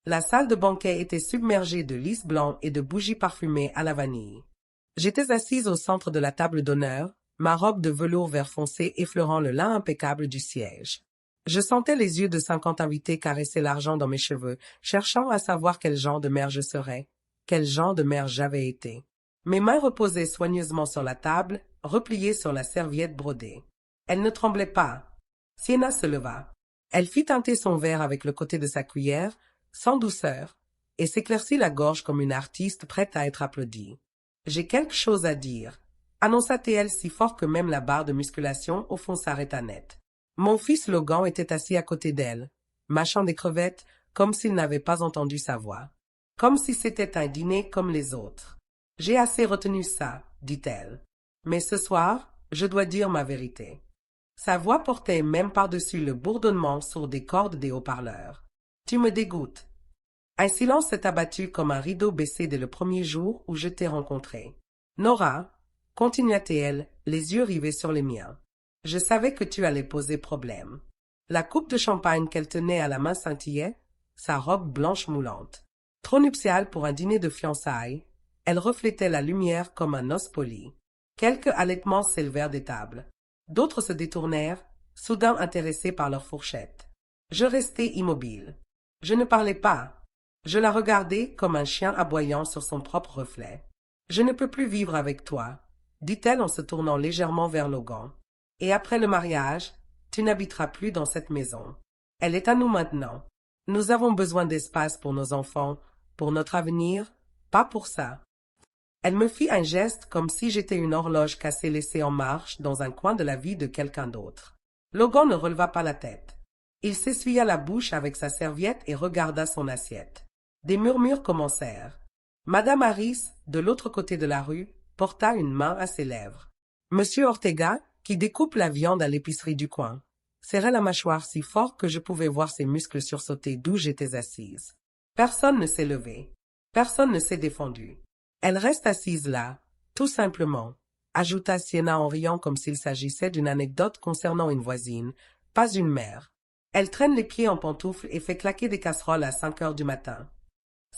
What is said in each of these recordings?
La salle de banquet était submergée de lys blancs et de bougies parfumées à la vanille. J'étais assise au centre de la table d'honneur, ma robe de velours vert foncé effleurant le lin impeccable du siège. Je sentais les yeux de 50 invités caresser l'argent dans mes cheveux, cherchant à savoir quel genre de mère je serais, quel genre de mère j'avais été. Mes mains reposaient soigneusement sur la table, repliées sur la serviette brodée. Elle ne tremblait pas. Sienna se leva. Elle fit teinter son verre avec le côté de sa cuillère, sans douceur, et s'éclaircit la gorge comme une artiste prête à être applaudie. « J'ai quelque chose à dire », annonça-t-elle si fort que même la barre de musculation au fond s'arrêta net. Mon fils Logan était assis à côté d'elle, mâchant des crevettes comme s'il n'avait pas entendu sa voix. Comme si c'était un dîner comme les autres. « J'ai assez retenu ça, dit-elle. Mais ce soir, je dois dire ma vérité. » Sa voix portait même par-dessus le bourdonnement sourd des cordes des haut-parleurs. « Tu me dégoûtes. » Un silence s'est abattu comme un rideau baissé dès le premier jour où je t'ai rencontré. « Nora, » continua-t-elle, les yeux rivés sur les miens. « Je savais que tu allais poser problème. » La coupe de champagne qu'elle tenait à la main scintillait, sa robe blanche moulante. Trop nuptiale pour un dîner de fiançailles, elle reflétait la lumière comme un os poli. Quelques halètements s'élevèrent des tables. D'autres se détournèrent, soudain intéressés par leurs fourchettes. Je restai immobile. Je ne parlais pas. Je la regardais comme un chien aboyant sur son propre reflet. « Je ne peux plus vivre avec toi, » dit-elle en se tournant légèrement vers Logan. « Et après le mariage, tu n'habiteras plus dans cette maison. Elle est à nous maintenant. Nous avons besoin d'espace pour nos enfants, pour notre avenir, pas pour ça. » Elle me fit un geste comme si j'étais une horloge cassée laissée en marche dans un coin de la vie de quelqu'un d'autre. Logan ne releva pas la tête. Il s'essuya la bouche avec sa serviette et regarda son assiette. Des murmures commencèrent. Madame Harris, de l'autre côté de la rue, porta une main à ses lèvres. Monsieur Ortega, qui découpe la viande à l'épicerie du coin, serrait la mâchoire si fort que je pouvais voir ses muscles sursauter d'où j'étais assise. Personne ne s'est levé. Personne ne s'est défendu. Elle reste assise là, tout simplement, ajouta Sienna en riant comme s'il s'agissait d'une anecdote concernant une voisine, pas une mère. Elle traîne les pieds en pantoufles et fait claquer des casseroles à 5 heures du matin.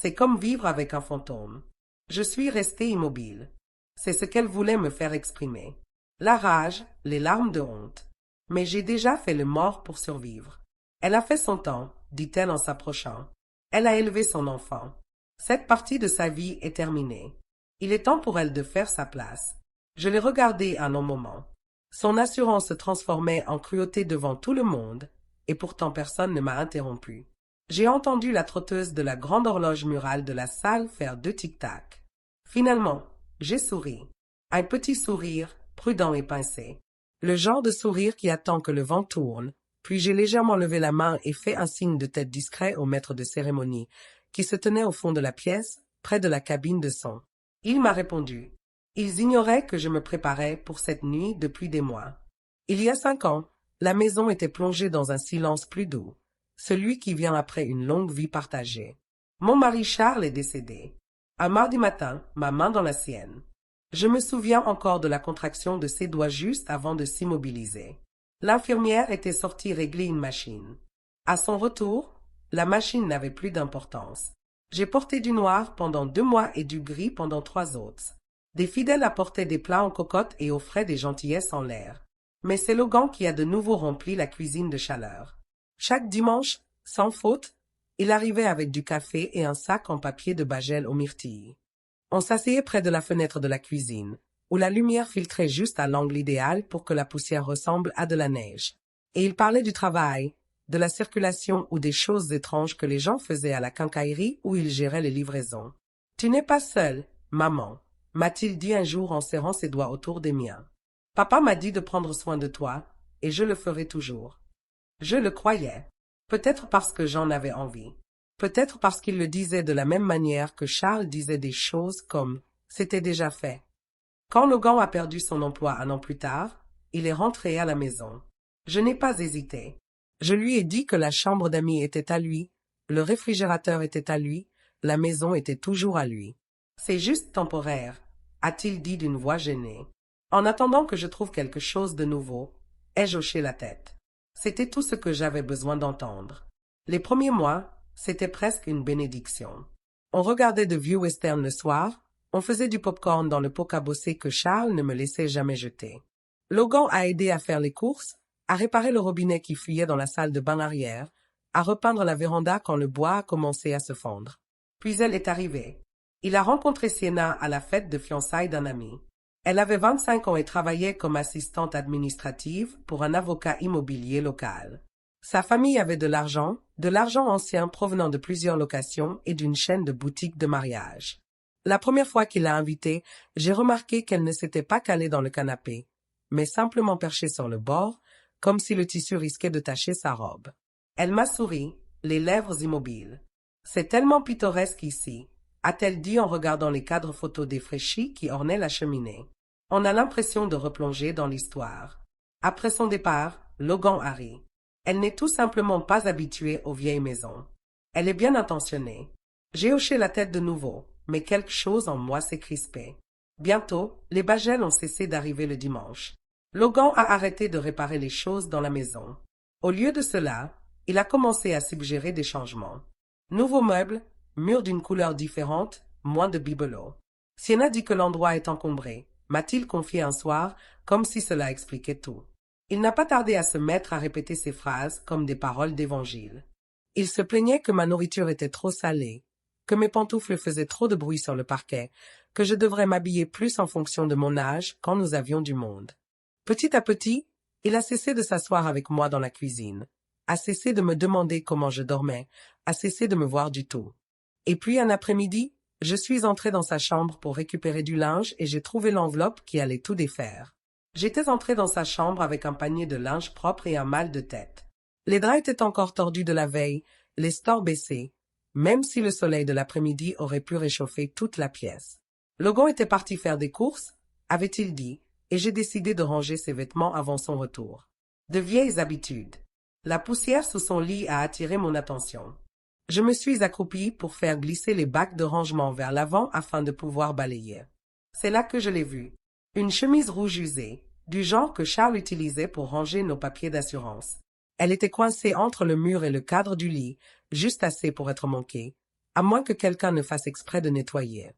C'est comme vivre avec un fantôme. Je suis restée immobile. C'est ce qu'elle voulait me faire exprimer. La rage, les larmes de honte. Mais j'ai déjà fait le mort pour survivre. Elle a fait son temps, dit-elle en s'approchant. Elle a élevé son enfant. Cette partie de sa vie est terminée. Il est temps pour elle de faire sa place. Je l'ai regardée un long moment. Son assurance se transformait en cruauté devant tout le monde, et pourtant personne ne m'a interrompu. J'ai entendu la trotteuse de la grande horloge murale de la salle faire 2 tic-tac. Finalement, j'ai souri. Un petit sourire, prudent et pincé. Le genre de sourire qui attend que le vent tourne, puis j'ai légèrement levé la main et fait un signe de tête discret au maître de cérémonie, qui se tenait au fond de la pièce, près de la cabine de son. Il m'a répondu. Ils ignoraient que je me préparais pour cette nuit depuis des mois. Il y a 5 ans, la maison était plongée dans un silence plus doux, celui qui vient après une longue vie partagée. Mon mari Charles est décédé. Un mardi matin, ma main dans la sienne. Je me souviens encore de la contraction de ses doigts juste avant de s'immobiliser. L'infirmière était sortie régler une machine. À son retour, la machine n'avait plus d'importance. J'ai porté du noir pendant 2 mois et du gris pendant 3 autres. Des fidèles apportaient des plats en cocotte et offraient des gentillesses en l'air. Mais c'est Logan qui a de nouveau rempli la cuisine de chaleur. Chaque dimanche, sans faute, il arrivait avec du café et un sac en papier de Bagel aux myrtilles. On s'asseyait près de la fenêtre de la cuisine, où la lumière filtrait juste à l'angle idéal pour que la poussière ressemble à de la neige. Et il parlait du travail, de la circulation ou des choses étranges que les gens faisaient à la quincaillerie où il gérait les livraisons. « Tu n'es pas seule, maman », m'a-t-il dit un jour en serrant ses doigts autour des miens. « Papa m'a dit de prendre soin de toi, et je le ferai toujours. » Je le croyais. Peut-être parce que j'en avais envie. Peut-être parce qu'il le disait de la même manière que Charles disait des choses comme « c'était déjà fait ». Quand Logan a perdu son emploi 1 an plus tard, il est rentré à la maison. Je n'ai pas hésité. Je lui ai dit que la chambre d'amis était à lui, le réfrigérateur était à lui, la maison était toujours à lui. « C'est juste temporaire », a-t-il dit d'une voix gênée. En attendant que je trouve quelque chose de nouveau, ai-je hoché la tête. C'était tout ce que j'avais besoin d'entendre. Les premiers mois, C'était presque une bénédiction. On regardait de vieux westerns le soir, on faisait du popcorn dans le pot cabossé que Charles ne me laissait jamais jeter. Logan a aidé à faire les courses, à réparer le robinet qui fuyait dans la salle de bain arrière, à repeindre la véranda quand le bois a commencé à se fondre. Puis elle est arrivée. Il a rencontré Sienna à la fête de fiançailles d'un ami. Elle avait 25 ans et travaillait comme assistante administrative pour un avocat immobilier local. Sa famille avait de l'argent ancien provenant de plusieurs locations et d'une chaîne de boutiques de mariage. La première fois qu'il l'a invitée, j'ai remarqué qu'elle ne s'était pas calée dans le canapé, mais simplement perchée sur le bord, comme si le tissu risquait de tacher sa robe. Elle m'a souri, les lèvres immobiles. C'est tellement pittoresque ici, a-t-elle dit en regardant les cadres photos défraîchis qui ornaient la cheminée. On a l'impression de replonger dans l'histoire. Après son départ, Logan a ri. Elle n'est tout simplement pas habituée aux vieilles maisons. Elle est bien intentionnée. J'ai hoché la tête de nouveau, mais quelque chose en moi s'est crispé. Bientôt, les Bagel ont cessé d'arriver le dimanche. Logan a arrêté de réparer les choses dans la maison. Au lieu de cela, il a commencé à suggérer des changements. Nouveaux meubles, murs d'une couleur différente, moins de bibelots. Sienna dit que l'endroit est encombré, m'a-t-il confié un soir, comme si cela expliquait tout. Il n'a pas tardé à se mettre à répéter ces phrases comme des paroles d'évangile. Il se plaignait que ma nourriture était trop salée, que mes pantoufles faisaient trop de bruit sur le parquet, que je devrais m'habiller plus en fonction de mon âge quand nous avions du monde. Petit à petit, il a cessé de s'asseoir avec moi dans la cuisine, a cessé de me demander comment je dormais, a cessé de me voir du tout. Et puis un après-midi, je suis entrée dans sa chambre pour récupérer du linge et j'ai trouvé l'enveloppe qui allait tout défaire. J'étais entrée dans sa chambre avec un panier de linge propre et un mal de tête. Les draps étaient encore tordus de la veille, les stores baissés, même si le soleil de l'après-midi aurait pu réchauffer toute la pièce. Logan était parti faire des courses, avait-il dit, et j'ai décidé de ranger ses vêtements avant son retour. De vieilles habitudes. La poussière sous son lit a attiré mon attention. Je me suis accroupie pour faire glisser les bacs de rangement vers l'avant afin de pouvoir balayer. C'est là que je l'ai vue. Une chemise rouge usée, du genre que Charles utilisait pour ranger nos papiers d'assurance. Elle était coincée entre le mur et le cadre du lit, juste assez pour être manquée, à moins que quelqu'un ne fasse exprès de nettoyer.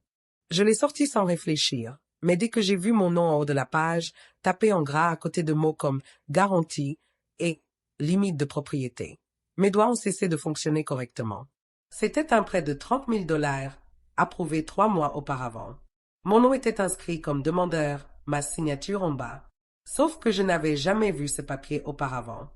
Je l'ai sortie sans réfléchir, mais dès que j'ai vu mon nom en haut de la page, tapé en gras à côté de mots comme « garantie » et « limite de propriété », mes doigts ont cessé de fonctionner correctement. C'était un prêt de 30 000 $, approuvé 3 mois auparavant. Mon nom était inscrit comme demandeur, ma signature en bas. Sauf que je n'avais jamais vu ce papier auparavant.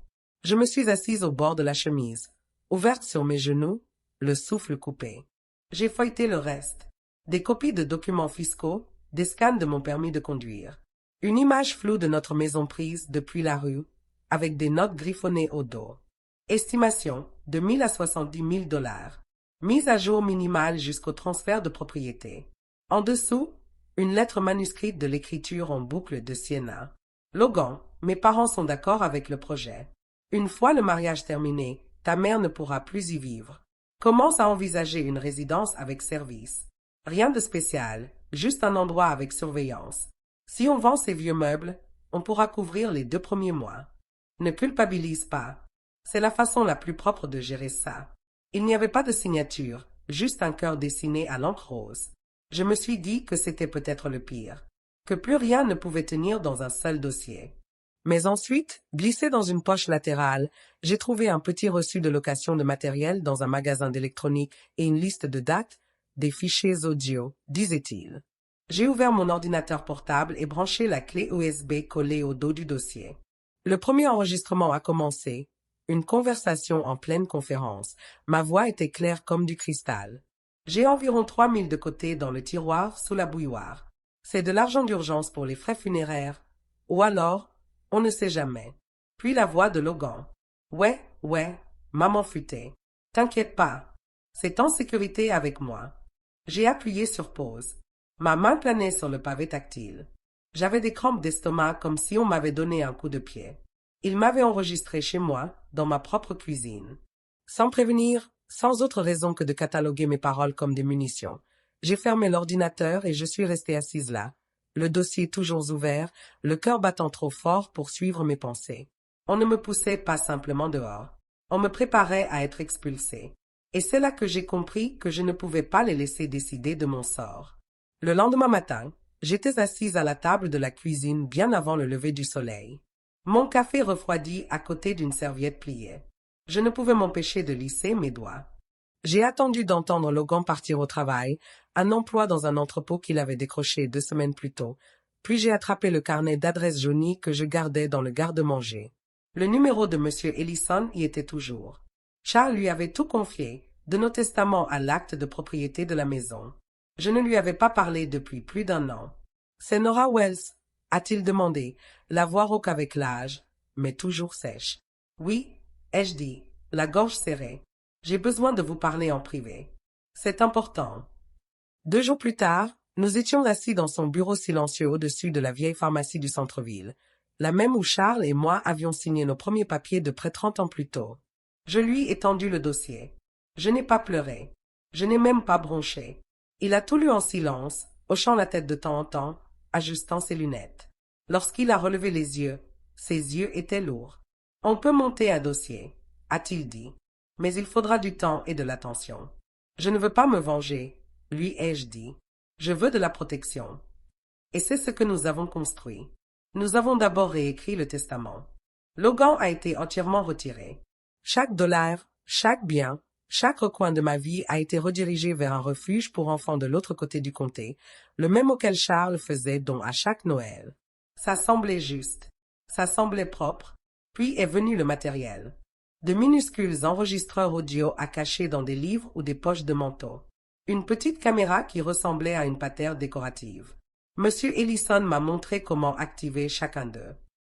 Je me suis assise au bord de la chemise, ouverte sur mes genoux, le souffle coupé. J'ai feuilleté le reste. Des copies de documents fiscaux, des scans de mon permis de conduire. Une image floue de notre maison prise depuis la rue, avec des notes griffonnées au dos. Estimation de 1 000 à 70 000 $. Mise à jour minimale jusqu'au transfert de propriété. En dessous, une lettre manuscrite de l'écriture en boucle de Sienna. Logan, mes parents sont d'accord avec le projet. Une fois le mariage terminé, ta mère ne pourra plus y vivre. Commence à envisager une résidence avec service. Rien de spécial, juste un endroit avec surveillance. Si on vend ces vieux meubles, on pourra couvrir les 2 premiers mois. Ne culpabilise pas. C'est la façon la plus propre de gérer ça. Il n'y avait pas de signature, juste un cœur dessiné à l'encre rose. Je me suis dit que c'était peut-être le pire, que plus rien ne pouvait tenir dans un seul dossier. Mais ensuite, glissé dans une poche latérale, j'ai trouvé un petit reçu de location de matériel dans un magasin d'électronique et une liste de dates, des fichiers audio, disait-il. J'ai ouvert mon ordinateur portable et branché la clé USB collée au dos du dossier. Le premier enregistrement a commencé, une conversation en pleine conférence. Ma voix était claire comme du cristal. J'ai environ 3 000 de côté dans le tiroir sous la bouilloire. C'est de l'argent d'urgence pour les frais funéraires. Ou alors, on ne sait jamais. Puis la voix de Logan. Ouais, maman futée. T'inquiète pas. C'est en sécurité avec moi. J'ai appuyé sur pause. Ma main planait sur le pavé tactile. J'avais des crampes d'estomac comme si on m'avait donné un coup de pied. Il m'avait enregistré chez moi, dans ma propre cuisine. Sans prévenir, sans autre raison que de cataloguer mes paroles comme des munitions. J'ai fermé l'ordinateur et je suis restée assise là, le dossier toujours ouvert, le cœur battant trop fort pour suivre mes pensées. On ne me poussait pas simplement dehors. On me préparait à être expulsée. Et c'est là que j'ai compris que je ne pouvais pas les laisser décider de mon sort. Le lendemain matin, j'étais assise à la table de la cuisine bien avant le lever du soleil. Mon café refroidi à côté d'une serviette pliée. Je ne pouvais m'empêcher de lisser mes doigts. J'ai attendu d'entendre Logan partir au travail, un emploi dans un entrepôt qu'il avait décroché 2 semaines plus tôt, puis j'ai attrapé le carnet d'adresses jaunies que je gardais dans le garde-manger. Le numéro de M. Ellison y était toujours. Charles lui avait tout confié, de nos testaments à l'acte de propriété de la maison. Je ne lui avais pas parlé depuis plus d'1 an. « C'est Nora Wells ?» a-t-il demandé, la voix rauque avec l'âge, mais toujours sèche. « Oui » ai-je dit, la gorge serrée. « J'ai besoin de vous parler en privé. C'est important. » 2 jours plus tard, nous étions assis dans son bureau silencieux au-dessus de la vieille pharmacie du centre-ville, la même où Charles et moi avions signé nos premiers papiers de près 30 ans plus tôt. Je lui ai tendu le dossier. Je n'ai pas pleuré. Je n'ai même pas bronché. Il a tout lu en silence, hochant la tête de temps en temps, ajustant ses lunettes. Lorsqu'il a relevé les yeux, ses yeux étaient lourds. « On peut monter un dossier », a-t-il dit, « mais il faudra du temps et de l'attention. Je ne veux pas me venger, lui ai-je dit. Je veux de la protection. » Et c'est ce que nous avons construit. Nous avons d'abord réécrit le testament. Logan a été entièrement retiré. Chaque dollar, chaque bien, chaque recoin de ma vie a été redirigé vers un refuge pour enfants de l'autre côté du comté, le même auquel Charles faisait don à chaque Noël. Ça semblait juste. Ça semblait propre. Puis est venu le matériel. De minuscules enregistreurs audio à cacher dans des livres ou des poches de manteau. Une petite caméra qui ressemblait à une patère décorative. Monsieur Ellison m'a montré comment activer chacun d'eux.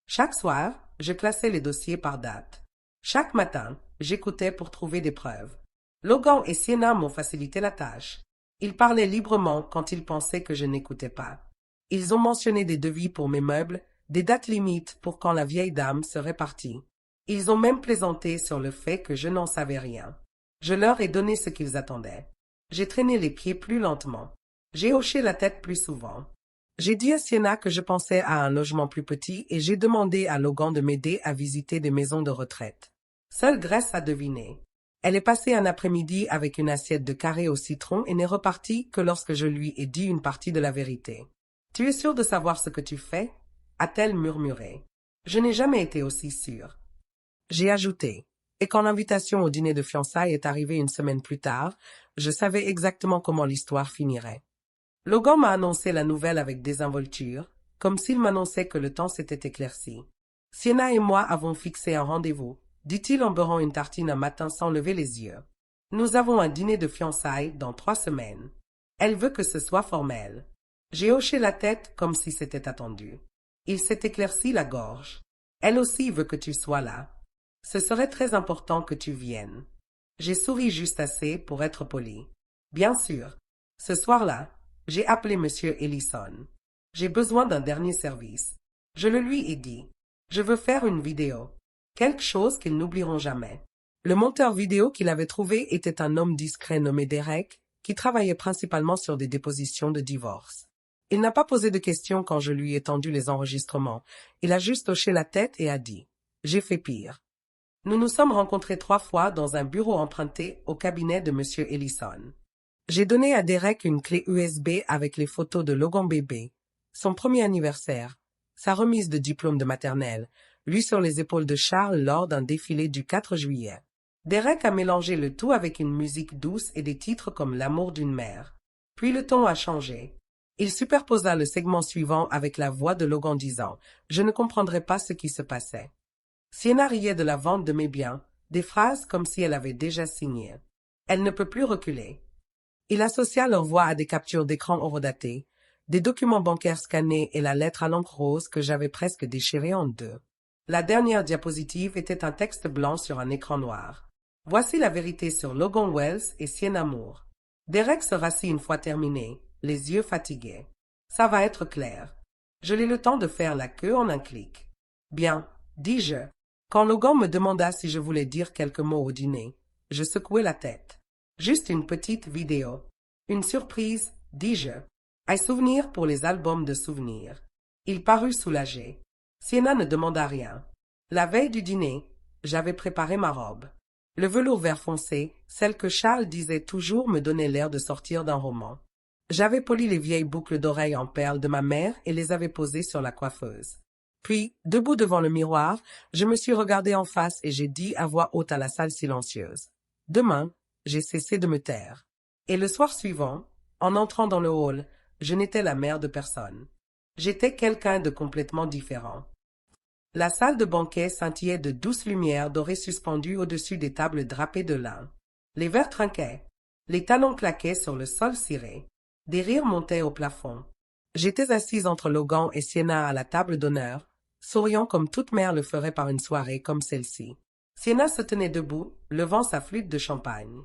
Chaque soir, je classais les dossiers par date. Chaque matin, j'écoutais pour trouver des preuves. Logan et Sienna m'ont facilité la tâche. Ils parlaient librement quand ils pensaient que je n'écoutais pas. Ils ont mentionné des devis pour mes meubles, des dates limites pour quand la vieille dame serait partie. Ils ont même plaisanté sur le fait que je n'en savais rien. Je leur ai donné ce qu'ils attendaient. J'ai traîné les pieds plus lentement. J'ai hoché la tête plus souvent. J'ai dit à Sienna que je pensais à un logement plus petit et j'ai demandé à Logan de m'aider à visiter des maisons de retraite. Seule Grace a deviné. Elle est passée un après-midi avec une assiette de carré au citron et n'est repartie que lorsque je lui ai dit une partie de la vérité. « Tu es sûre de savoir ce que tu fais ?» a-t-elle murmuré. Je n'ai jamais été aussi sûre. J'ai ajouté. Et quand l'invitation au dîner de fiançailles est arrivée 1 semaine plus tard, je savais exactement comment l'histoire finirait. Logan m'a annoncé la nouvelle avec désinvolture, comme s'il m'annonçait que le temps s'était éclairci. Sienna et moi avons fixé un rendez-vous, dit-il en beurrant une tartine un matin sans lever les yeux. Nous avons un dîner de fiançailles dans 3 semaines. Elle veut que ce soit formel. J'ai hoché la tête comme si c'était attendu. Il s'est éclairci la gorge. Elle aussi veut que tu sois là. Ce serait très important que tu viennes. J'ai souri juste assez pour être poli. Bien sûr. Ce soir-là, j'ai appelé Monsieur Ellison. J'ai besoin d'un dernier service. Je le lui ai dit. Je veux faire une vidéo. Quelque chose qu'ils n'oublieront jamais. Le monteur vidéo qu'il avait trouvé était un homme discret nommé Derek, qui travaillait principalement sur des dépositions de divorce. Il n'a pas posé de questions quand je lui ai tendu les enregistrements. Il a juste hoché la tête et a dit « J'ai fait pire ». Nous nous sommes rencontrés 3 fois dans un bureau emprunté au cabinet de Monsieur Ellison. J'ai donné à Derek une clé USB avec les photos de Logan bébé, son premier anniversaire, sa remise de diplôme de maternelle, lui sur les épaules de Charles lors d'un défilé du 4 juillet. Derek a mélangé le tout avec une musique douce et des titres comme L'amour d'une mère. Puis le ton a changé. Il superposa le segment suivant avec la voix de Logan disant « Je ne comprendrais pas ce qui se passait ». Sienna riait de la vente de mes biens, des phrases comme si elle avait déjà signé. Elle ne peut plus reculer. Il associa leur voix à des captures d'écran horodatées, des documents bancaires scannés et la lettre à l'encre rose que j'avais presque déchirée en 2. La dernière diapositive était un texte blanc sur un écran noir. Voici la vérité sur Logan Wells et Sienna Moore. Derek se rassit une fois terminé, les yeux fatigués. Ça va être clair. Je l'ai le temps de faire la queue en un clic. Bien, dis-je. Quand Logan me demanda si je voulais dire quelques mots au dîner, je secouai la tête. Juste une petite vidéo. Une surprise, dis-je. Un souvenir pour les albums de souvenirs. Il parut soulagé. Sienna ne demanda rien. La veille du dîner, j'avais préparé ma robe. Le velours vert foncé, celle que Charles disait toujours, me donnait l'air de sortir d'un roman. J'avais poli les vieilles boucles d'oreilles en perles de ma mère et les avais posées sur la coiffeuse. Puis, debout devant le miroir, je me suis regardé en face et j'ai dit à voix haute à la salle silencieuse. Demain, j'ai cessé de me taire. Et le soir suivant, en entrant dans le hall, je n'étais la mère de personne. J'étais quelqu'un de complètement différent. La salle de banquet scintillait de douces lumières dorées suspendues au-dessus des tables drapées de lin. Les verres trinquaient. Les talons claquaient sur le sol ciré. Des rires montaient au plafond. J'étais assise entre Logan et Sienna à la table d'honneur, souriant comme toute mère le ferait par une soirée comme celle-ci. Sienna se tenait debout, levant sa flûte de champagne.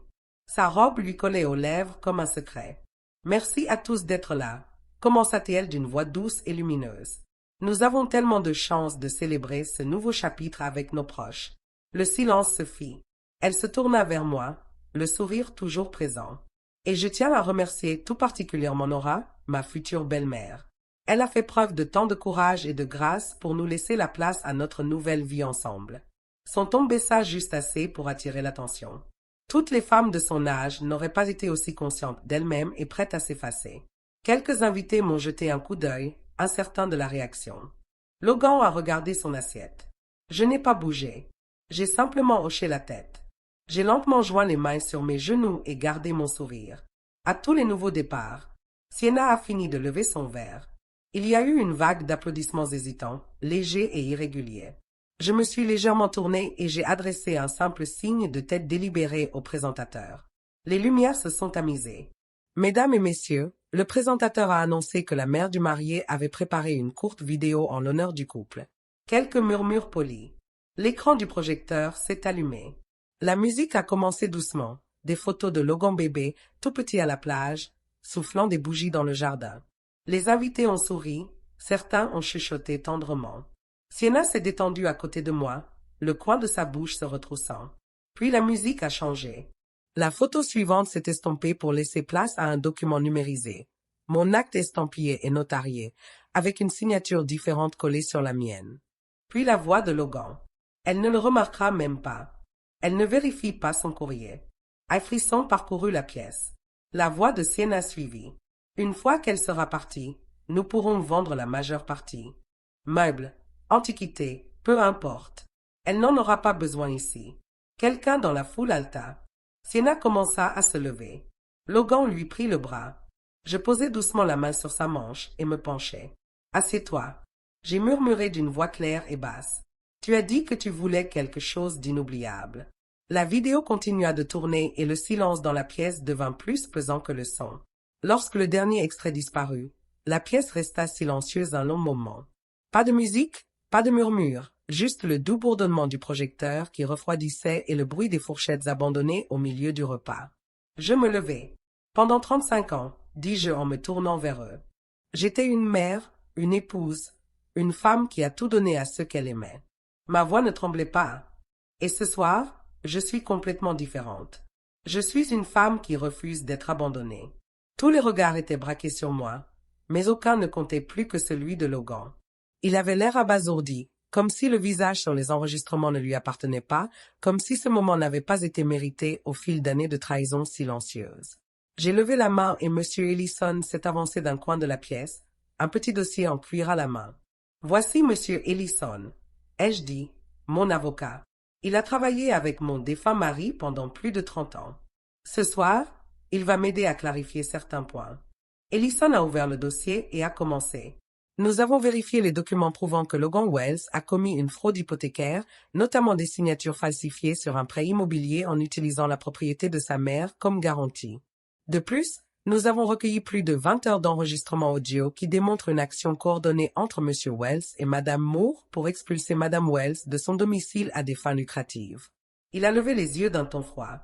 Sa robe lui collait aux lèvres comme un secret. « Merci à tous d'être là », commença-t-elle d'une voix douce et lumineuse. « Nous avons tellement de chance de célébrer ce nouveau chapitre avec nos proches. » Le silence se fit. Elle se tourna vers moi, le sourire toujours présent. Et je tiens à remercier tout particulièrement Nora, ma future belle-mère. Elle a fait preuve de tant de courage et de grâce pour nous laisser la place à notre nouvelle vie ensemble. Son ton baissa juste assez pour attirer l'attention. Toutes les femmes de son âge n'auraient pas été aussi conscientes d'elles-mêmes et prêtes à s'effacer. Quelques invités m'ont jeté un coup d'œil, incertain de la réaction. Logan a regardé son assiette. Je n'ai pas bougé. J'ai simplement hoché la tête. J'ai lentement joint les mains sur mes genoux et gardé mon sourire. À tous les nouveaux départs, Sienna a fini de lever son verre. Il y a eu une vague d'applaudissements hésitants, légers et irréguliers. Je me suis légèrement tournée et j'ai adressé un simple signe de tête délibéré au présentateur. Les lumières se sont tamisées. Mesdames et messieurs, le présentateur a annoncé que la mère du marié avait préparé une courte vidéo en l'honneur du couple. Quelques murmures polis. L'écran du projecteur s'est allumé. La musique a commencé doucement. Des photos de Logan bébé, tout petit à la plage, soufflant des bougies dans le jardin. Les invités ont souri, certains ont chuchoté tendrement. Sienna s'est détendue à côté de moi, le coin de sa bouche se retroussant. Puis la musique a changé. La photo suivante s'est estompée pour laisser place à un document numérisé. Mon acte estampillé et notarié, avec une signature différente collée sur la mienne. Puis la voix de Logan. Elle ne le remarquera même pas. Elle ne vérifie pas son courrier. Un frisson parcourut la pièce. La voix de Sienna suivit. Une fois qu'elle sera partie, nous pourrons vendre la majeure partie. Meubles, antiquités, peu importe. Elle n'en aura pas besoin ici. Quelqu'un dans la foule halta. Sienna commença à se lever. Logan lui prit le bras. Je posai doucement la main sur sa manche et me penchai. « Assieds-toi. » J'ai murmuré d'une voix claire et basse. « Tu as dit que tu voulais quelque chose d'inoubliable. » La vidéo continua de tourner et le silence dans la pièce devint plus pesant que le son. Lorsque le dernier extrait disparut, la pièce resta silencieuse un long moment. Pas de musique, pas de murmure, juste le doux bourdonnement du projecteur qui refroidissait et le bruit des fourchettes abandonnées au milieu du repas. Je me levai. Pendant 35 ans, dis-je en me tournant vers eux. J'étais une mère, une épouse, une femme qui a tout donné à ceux qu'elle aimait. Ma voix ne tremblait pas. Et ce soir, je suis complètement différente. Je suis une femme qui refuse d'être abandonnée. Tous les regards étaient braqués sur moi, mais aucun ne comptait plus que celui de Logan. Il avait l'air abasourdi, comme si le visage sur les enregistrements ne lui appartenait pas, comme si ce moment n'avait pas été mérité au fil d'années de trahison silencieuse. J'ai levé la main et M. Ellison s'est avancé d'un coin de la pièce, un petit dossier en cuir à la main. « Voici M. Ellison, » ai-je dit, mon avocat. Il a travaillé avec mon défunt mari pendant plus de 30 ans. Ce soir, il va m'aider à clarifier certains points. Ellison a ouvert le dossier et a commencé. Nous avons vérifié les documents prouvant que Logan Wells a commis une fraude hypothécaire, notamment des signatures falsifiées sur un prêt immobilier en utilisant la propriété de sa mère comme garantie. De plus, nous avons recueilli plus de 20 heures d'enregistrement audio qui démontrent une action coordonnée entre M. Wells et Mme Moore pour expulser Mme Wells de son domicile à des fins lucratives. Il a levé les yeux d'un ton froid.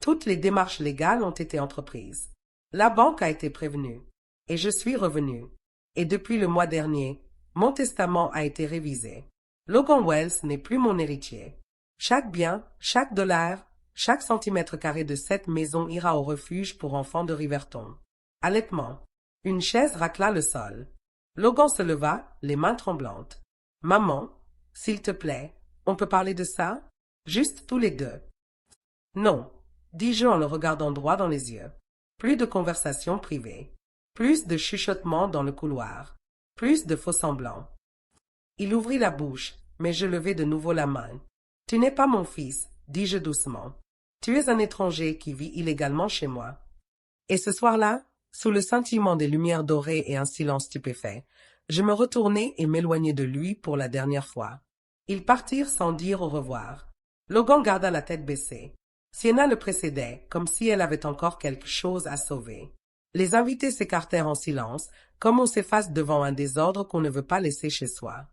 Toutes les démarches légales ont été entreprises. La banque a été prévenue. Et je suis revenu. Et depuis le mois dernier, mon testament a été révisé. Logan Wells n'est plus mon héritier. Chaque bien, chaque dollar, chaque centimètre carré de cette maison ira au refuge pour enfants de Riverton. Halètement. Une chaise racla le sol. Logan se leva, les mains tremblantes. « Maman, s'il te plaît, on peut parler de ça? Juste tous les deux. » Non, dis-je en le regardant droit dans les yeux. Plus de conversations privées. Plus de chuchotements dans le couloir. Plus de faux-semblants. Il ouvrit la bouche, mais je levai de nouveau la main. Tu n'es pas mon fils, dis-je doucement. Tu es un étranger qui vit illégalement chez moi. Et ce soir-là, sous le scintillement des lumières dorées et un silence stupéfait, je me retournai et m'éloignai de lui pour la dernière fois. Ils partirent sans dire au revoir. Logan garda la tête baissée. Sienna le précédait, comme si elle avait encore quelque chose à sauver. Les invités s'écartèrent en silence, comme on s'efface devant un désordre qu'on ne veut pas laisser chez soi.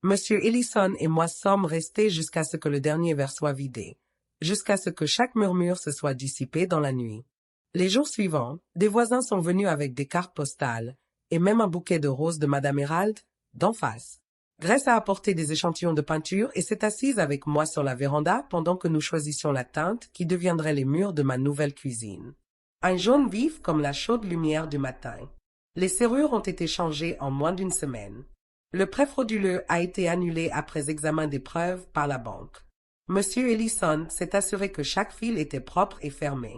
Monsieur Ellison et moi sommes restés jusqu'à ce que le dernier verre soit vidé, jusqu'à ce que chaque murmure se soit dissipé dans la nuit. Les jours suivants, des voisins sont venus avec des cartes postales, et même un bouquet de roses de Madame Hérald, d'en face. Grace a apporté des échantillons de peinture et s'est assise avec moi sur la véranda pendant que nous choisissions la teinte qui deviendrait les murs de ma nouvelle cuisine. Un jaune vif comme la chaude lumière du matin. Les serrures ont été changées en moins d'une semaine. Le prêt frauduleux a été annulé après examen des preuves par la banque. Monsieur Ellison s'est assuré que chaque fil était propre et fermé.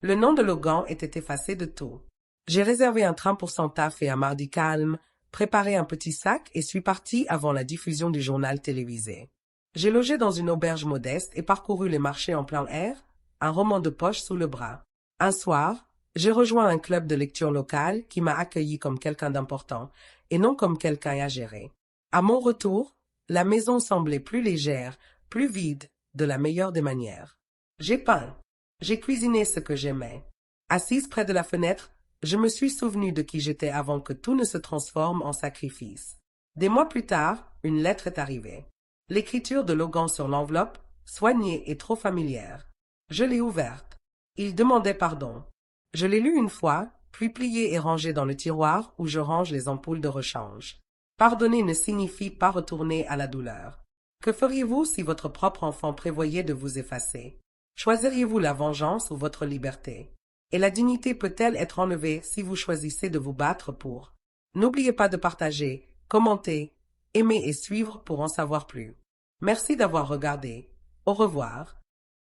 Le nom de Logan était effacé de tout. J'ai réservé un train pour Santa Fe un mardi calme, préparé un petit sac et suis parti avant la diffusion du journal télévisé. J'ai logé dans une auberge modeste et parcouru les marchés en plein air, un roman de poche sous le bras. Un soir, j'ai rejoint un club de lecture local qui m'a accueilli comme quelqu'un d'important et non comme quelqu'un à gérer. À mon retour, la maison semblait plus légère, plus vide, de la meilleure des manières. J'ai peint. J'ai cuisiné ce que j'aimais. Assise près de la fenêtre, je me suis souvenu de qui j'étais avant que tout ne se transforme en sacrifice. Des mois plus tard, une lettre est arrivée. L'écriture de Logan sur l'enveloppe, soignée et trop familière. Je l'ai ouverte. Il demandait pardon. Je l'ai lue une fois, puis pliée et rangée dans le tiroir où je range les ampoules de rechange. Pardonner ne signifie pas retourner à la douleur. Que feriez-vous si votre propre enfant prévoyait de vous effacer? Choisiriez-vous la vengeance ou votre liberté? Et la dignité peut-elle être enlevée si vous choisissez de vous battre pour? N'oubliez pas de partager, commenter, aimer et suivre pour en savoir plus. Merci d'avoir regardé. Au revoir.